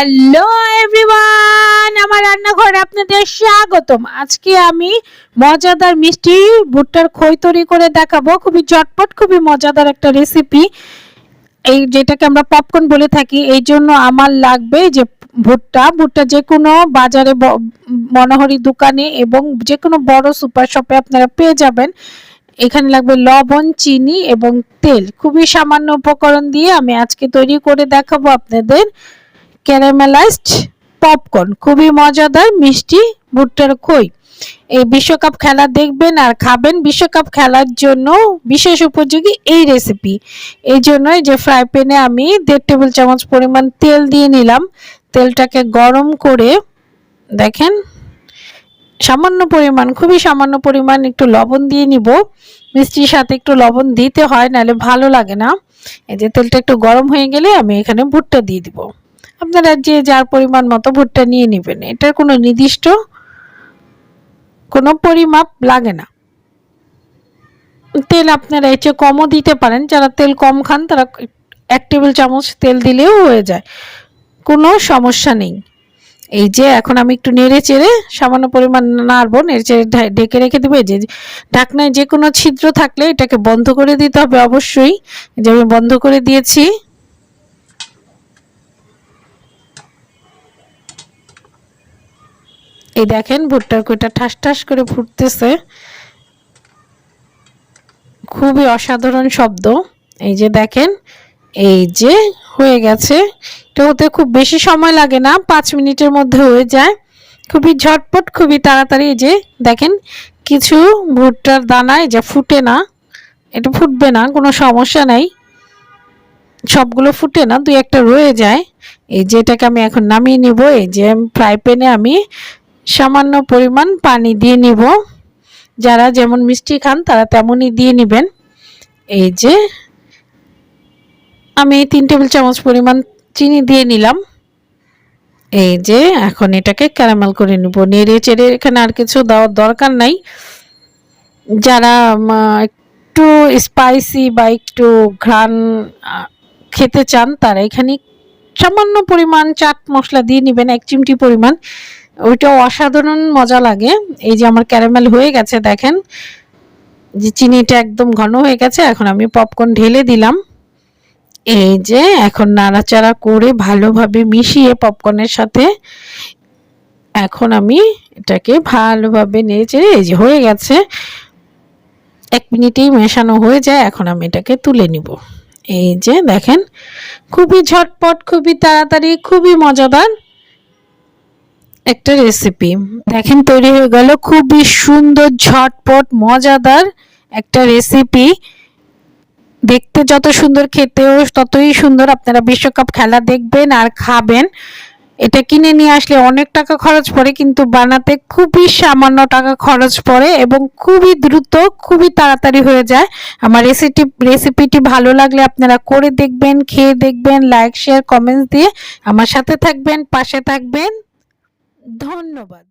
Hello everyone, আমার রান্নাঘরে আপনাদের স্বাগতম। আজকে আমি মজাদার মিষ্টি ভুট্টার খই তৈরি করে দেখাবো। খুবই ঝটপট, খুবই মজাদার একটা রেসিপি, এই যেটাকে আমরা পপকর্ন বলে থাকি। এই জন্য আমার লাগবে যে ভুট্টা যে কোনো বাজারে, মনোহরি দোকানে এবং যে কোনো বড় সুপার শপে আপনারা পেয়ে যাবেন। এখানে লাগবে লবণ, চিনি এবং তেল। খুবই সামান্য উপকরণ দিয়ে আমি আজকে তৈরি করে দেখাবো আপনাদের ক্যারামেলাইজড পপকর্ন, খুবই মজাদার মিষ্টি ভুট্টার খই। এই বিশ্বকাপ খেলা দেখবেন আর খাবেন। বিশ্বকাপ খেলার জন্য বিশেষ উপযোগী এই রেসিপি। এই জন্যই যে ফ্রাই প্যানে আমি 1.5 টেবিল চামচ পরিমাণ তেল দিয়ে নিলাম। তেলটাকে গরম করে দেখেন সামান্য পরিমাণ, খুবই সামান্য পরিমাণ একটু লবণ দিয়ে নিব। মিষ্টির সাথে একটু লবণ দিতে হয়, নাহলে ভালো লাগে না। এই যে তেলটা একটু গরম হয়ে গেলে আমি এখানে ভুট্টা দিয়ে দিব। আপনারা যে যার পরিমাণ মতো ভুট্টা নিয়ে নেবেন। এটার কোনো নির্দিষ্ট কোনো পরিমাপ লাগে না। তেল আপনারা এর চেয়ে কমও দিতে পারেন। যারা তেল কম খান তারা 1 টেবিল চামচ তেল দিলেও হয়ে যায়, কোনো সমস্যা নেই। এই যে এখন আমি একটু নেড়ে চেড়ে সামান্য পরিমাণ নাড়বো, নেড়ে চেড়ে ঢেকে রেখে দেবো। যে ঢাকনায় যে কোনো ছিদ্র থাকলে এটাকে বন্ধ করে দিতে হবে অবশ্যই। যে আমি বন্ধ করে দিয়েছি। এই দেখেন ভুট্টার খইটা ঠাস ঠাস করে ফুটতেছে, খুবই অসাধারণ শব্দ। এই যে দেখেন, এই যে হয়ে গেছে। এটা হতে খুব বেশি সময় লাগে না, 5 মিনিটের মধ্যে হয়ে যায়। খুবই ঝটপট, খুবই তাড়াতাড়ি। এই যে দেখেন কিছু ভুট্টার দানায় যে ফুটে না, এটা ফুটবে না, কোনো সমস্যা নাই। সবগুলো ফুটে না, 2-1টা রয়ে যায়। এই যে এটাকে আমি এখন নামিয়ে নিব। এই যে ফ্রাই প্যানে আমি সামান্য পরিমাণ পানি দিয়ে নিব। যারা যেমন মিষ্টি খান তারা তেমনই দিয়ে নেবেন। এই যে আমি 3 টেবিল চামচ পরিমাণ চিনি দিয়ে নিলাম। এই যে এখন এটাকে ক্যারামেল করে নিব নেড়ে চেড়ে। এখানে আর কিছু দেওয়ার দরকার নাই। যারা একটু স্পাইসি বা একটু ঘ্রাণ খেতে চান তারা এখানে সামান্য পরিমাণ চাট মশলা দিয়ে নেবেন, 1 চিমটি পরিমাণ। ওইটাও অসাধারণ মজা লাগে। এই যে আমার ক্যারামেল হয়ে গেছে, দেখেন যে চিনিটা একদম ঘন হয়ে গেছে। এখন আমি পপকর্ন ঢেলে দিলাম। এই যে এখন নাড়াচাড়া করে ভালোভাবে মিশিয়ে পপকর্নের সাথে এখন আমি এটাকে ভালোভাবে নেড়েচেড়ে, এই যে হয়ে গেছে, 1 মিনিটেই মেশানো হয়ে যায়। এখন আমি এটাকে তুলে নিব। এই যে দেখেন খুবই ঝটপট, খুবই তাড়াতাড়ি, খুবই মজাদার একটা রেসিপি। দেখেন তৈরি হয়ে গেল খুবই সুন্দর, ঝটপট, মজাদার একটা রেসিপি। দেখতে যত সুন্দর, খেতেও ততই সুন্দর। আপনারা বিশ্বকাপ খেলা দেখবেন আর খাবেন। এটা কিনে নিয়ে আসলে অনেক টাকা খরচ পড়ে, কিন্তু বানাতে খুবই সামান্য টাকা খরচ পড়ে এবং খুবই দ্রুত, খুবই তাড়াতাড়ি হয়ে যায়। আমার রেসিপিটি ভালো লাগলে আপনারা করে দেখবেন, খেয়ে দেখবেন, লাইক শেয়ার কমেন্টস দিয়ে আমার সাথে থাকবেন, পাশে থাকবেন। ধন্যবাদ।